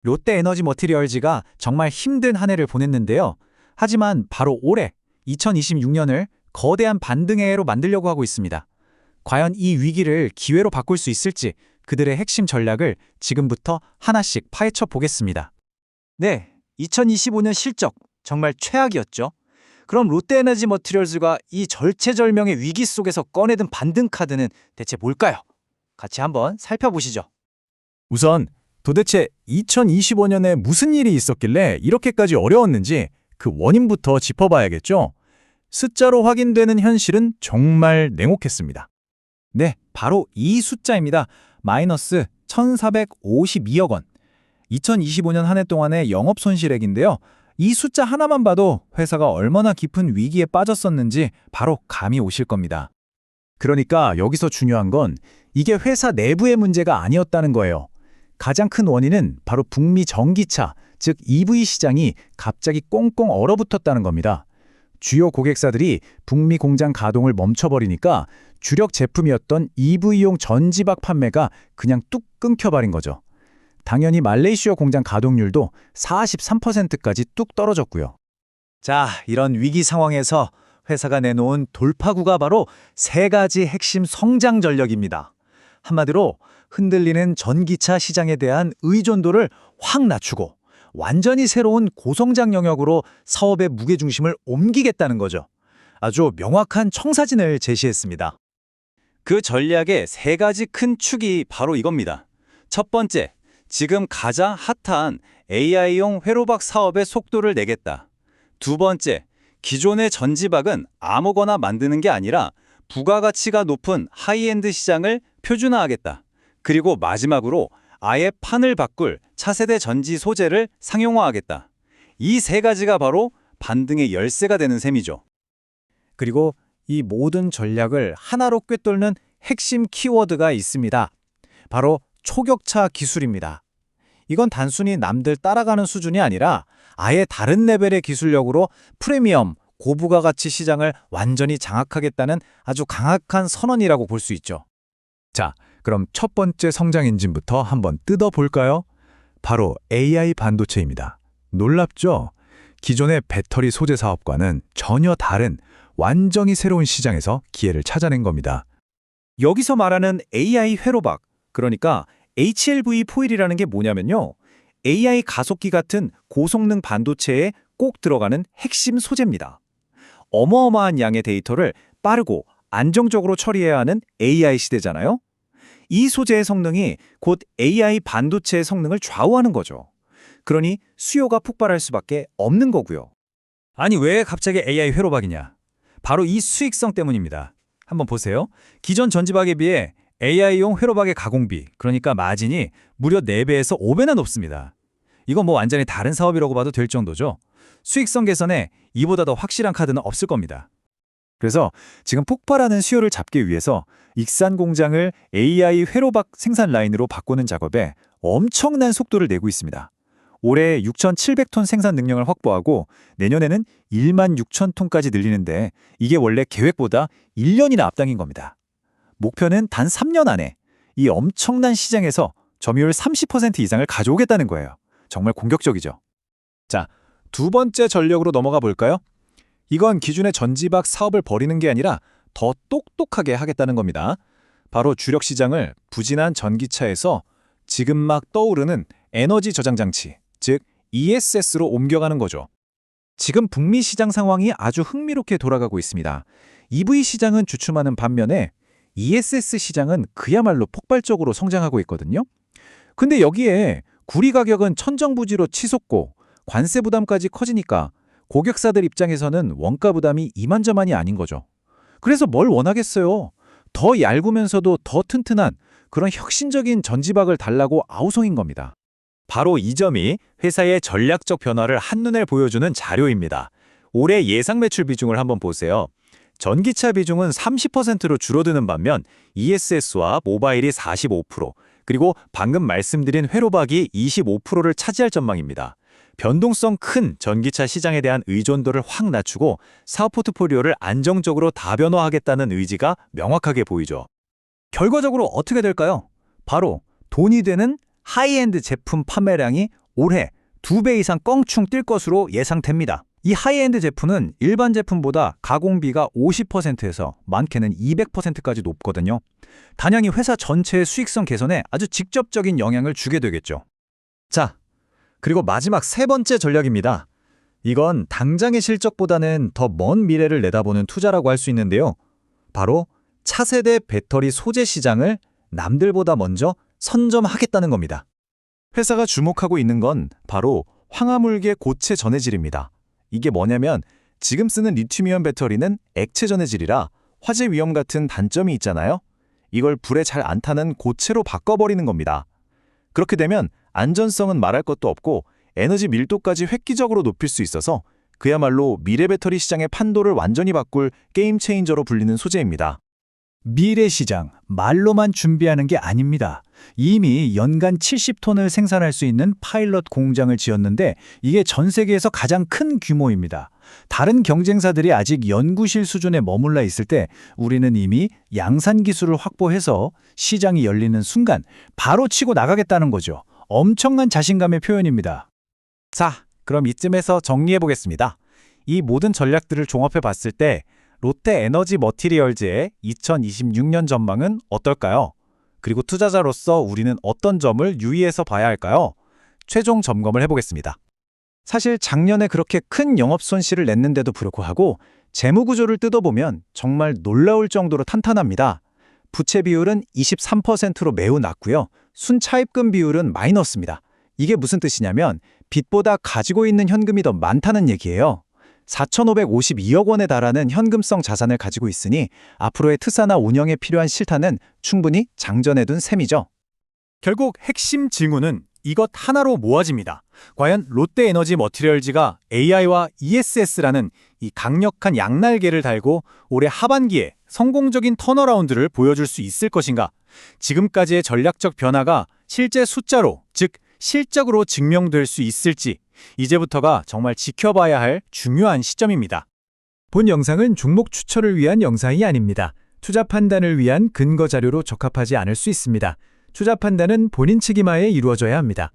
롯데에너지 머티리얼즈가 정말 힘든 한 해를 보냈는데요. 하지만 바로 올해 2026년을 거대한 반등의 해로 만들려고 하고 있습니다. 과연 이 위기를 기회로 바꿀 수 있을지 그들의 핵심 전략을 지금부터 하나씩 파헤쳐 보겠습니다. 네, 2025년 실적 정말 최악이었죠. 그럼 롯데에너지 머티리얼즈가 이 절체절명의 위기 속에서 꺼내든 반등 카드는 대체 뭘까요? 같이 한번 살펴보시죠. 우선 도대체 2025년에 무슨 일이 있었길래 이렇게까지 어려웠는지 그 원인부터 짚어봐야겠죠. 숫자로 확인되는 현실은 정말 냉혹했습니다. 네, 바로 이 숫자입니다. 마이너스 1,452억 원. 2025년 한 해 동안의 영업 손실액인데요. 이 숫자 하나만 봐도 회사가 얼마나 깊은 위기에 빠졌었는지 바로 감이 오실 겁니다. 그러니까 여기서 중요한 건 이게 회사 내부의 문제가 아니었다는 거예요. 가장 큰 원인은 바로 북미 전기차, 즉 EV 시장이 갑자기 꽁꽁 얼어붙었다는 겁니다. 주요 고객사들이 북미 공장 가동을 멈춰버리니까 주력 제품이었던 EV용 전지박 판매가 그냥 뚝 끊겨버린 거죠. 당연히 말레이시아 공장 가동률도 43%까지 뚝 떨어졌고요. 자, 이런 위기 상황에서 회사가 내놓은 돌파구가 바로 세 가지 핵심 성장 전략입니다. 한마디로 흔들리는 전기차 시장에 대한 의존도를 확 낮추고 완전히 새로운 고성장 영역으로 사업의 무게중심을 옮기겠다는 거죠. 아주 명확한 청사진을 제시했습니다. 그 전략의 세 가지 큰 축이 바로 이겁니다. 첫 번째, 지금 가장 핫한 AI용 회로박 사업의 속도를 내겠다. 두 번째, 기존의 전지박은 아무거나 만드는 게 아니라 부가가치가 높은 하이엔드 시장을 표준화하겠다. 그리고 마지막으로 아예 판을 바꿀 차세대 전지 소재를 상용화하겠다. 이 세 가지가 바로 반등의 열쇠가 되는 셈이죠. 그리고 이 모든 전략을 하나로 꿰뚫는 핵심 키워드가 있습니다. 바로 초격차 기술입니다. 이건 단순히 남들 따라가는 수준이 아니라 아예 다른 레벨의 기술력으로 프리미엄, 고부가가치 시장을 완전히 장악하겠다는 아주 강력한 선언이라고 볼 수 있죠. 자, 그럼 첫 번째 성장 엔진부터 한번 뜯어볼까요? 바로 AI 반도체입니다. 놀랍죠? 기존의 배터리 소재 사업과는 전혀 다른 완전히 새로운 시장에서 기회를 찾아낸 겁니다. 여기서 말하는 AI 회로박, 그러니까 HLV4이라는 게 뭐냐면요. AI 가속기 같은 고성능 반도체에 꼭 들어가는 핵심 소재입니다. 어마어마한 양의 데이터를 빠르고 안정적으로 처리해야 하는 AI 시대잖아요. 이 소재의 성능이 곧 AI 반도체의 성능을 좌우하는 거죠. 그러니 수요가 폭발할 수밖에 없는 거고요. 아니 왜 갑자기 AI 회로박이냐? 바로 이 수익성 때문입니다. 한번 보세요. 기존 전지박에 비해 AI용 회로박의 가공비, 그러니까 마진이 무려 4배에서 5배나 높습니다. 이건 뭐 완전히 다른 사업이라고 봐도 될 정도죠. 수익성 개선에 이보다 더 확실한 카드는 없을 겁니다. 그래서 지금 폭발하는 수요를 잡기 위해서 익산 공장을 AI 회로박 생산 라인으로 바꾸는 작업에 엄청난 속도를 내고 있습니다. 올해 6,700톤 생산 능력을 확보하고 내년에는 16,000톤까지 늘리는데 이게 원래 계획보다 1년이나 앞당긴 겁니다. 목표는 단 3년 안에 이 엄청난 시장에서 점유율 30% 이상을 가져오겠다는 거예요. 정말 공격적이죠. 자, 두 번째 전략으로 넘어가 볼까요? 이건 기존의 전지박 사업을 벌이는 게 아니라 더 똑똑하게 하겠다는 겁니다. 바로 주력 시장을 부진한 전기차에서 지금 막 떠오르는 에너지 저장 장치, 즉 ESS로 옮겨가는 거죠. 지금 북미 시장 상황이 아주 흥미롭게 돌아가고 있습니다. EV 시장은 주춤하는 반면에 ESS 시장은 그야말로 폭발적으로 성장하고 있거든요. 근데 여기에 구리 가격은 천정부지로 치솟고 관세 부담까지 커지니까 고객사들 입장에서는 원가 부담이 이만저만이 아닌 거죠. 그래서 뭘 원하겠어요? 더 얇으면서도 더 튼튼한 그런 혁신적인 전지박을 달라고 아우성인 겁니다. 바로 이 점이 회사의 전략적 변화를 한눈에 보여주는 자료입니다. 올해 예상 매출 비중을 한번 보세요. 전기차 비중은 30%로 줄어드는 반면 ESS와 모바일이 45%, 그리고 방금 말씀드린 회로박이 25%를 차지할 전망입니다. 변동성 큰 전기차 시장에 대한 의존도를 확 낮추고 사업 포트폴리오를 안정적으로 다변화하겠다는 의지가 명확하게 보이죠. 결과적으로 어떻게 될까요? 바로 돈이 되는 하이엔드 제품 판매량이 올해 2배 이상 껑충 뛸 것으로 예상됩니다. 이 하이엔드 제품은 일반 제품보다 가공비가 50%에서 많게는 200%까지 높거든요. 단연히 회사 전체의 수익성 개선에 아주 직접적인 영향을 주게 되겠죠. 자, 그리고 마지막 세 번째 전략입니다. 이건 당장의 실적보다는 더 먼 미래를 내다보는 투자라고 할 수 있는데요. 바로 차세대 배터리 소재 시장을 남들보다 먼저 선점하겠다는 겁니다. 회사가 주목하고 있는 건 바로 황화물계 고체 전해질입니다. 이게 뭐냐면 지금 쓰는 리튬이온 배터리는 액체 전해질이라 화재 위험 같은 단점이 있잖아요. 이걸 불에 잘 안 타는 고체로 바꿔버리는 겁니다. 그렇게 되면 안전성은 말할 것도 없고 에너지 밀도까지 획기적으로 높일 수 있어서 그야말로 미래 배터리 시장의 판도를 완전히 바꿀 게임 체인저로 불리는 소재입니다. 미래 시장, 말로만 준비하는 게 아닙니다. 이미 연간 70톤을 생산할 수 있는 파일럿 공장을 지었는데 이게 전 세계에서 가장 큰 규모입니다. 다른 경쟁사들이 아직 연구실 수준에 머물러 있을 때 우리는 이미 양산 기술을 확보해서 시장이 열리는 순간 바로 치고 나가겠다는 거죠. 엄청난 자신감의 표현입니다. 자, 그럼 이쯤에서 정리해 보겠습니다. 이 모든 전략들을 종합해 봤을 때 롯데 에너지 머티리얼즈의 2026년 전망은 어떨까요? 그리고 투자자로서 우리는 어떤 점을 유의해서 봐야 할까요? 최종 점검을 해보겠습니다. 사실 작년에 그렇게 큰 영업 손실을 냈는데도 불구하고 재무 구조를 뜯어보면 정말 놀라울 정도로 탄탄합니다. 부채 비율은 23%로 매우 낮고요. 순차입금 비율은 마이너스입니다. 이게 무슨 뜻이냐면 빚보다 가지고 있는 현금이 더 많다는 얘기예요. 4,552억 원에 달하는 현금성 자산을 가지고 있으니 앞으로의 트사나 운영에 필요한 실탄은 충분히 장전해둔 셈이죠. 결국 핵심 질문은 이것 하나로 모아집니다. 과연 롯데에너지 머티리얼즈가 AI와 ESS라는 이 강력한 양날개를 달고 올해 하반기에 성공적인 턴어라운드를 보여줄 수 있을 것인가? 지금까지의 전략적 변화가 실제 숫자로, 즉 실적으로 증명될 수 있을지 이제부터가 정말 지켜봐야 할 중요한 시점입니다. 본 영상은 종목 추천을 위한 영상이 아닙니다. 투자 판단을 위한 근거 자료로 적합하지 않을 수 있습니다. 투자 판단은 본인 책임하에 이루어져야 합니다.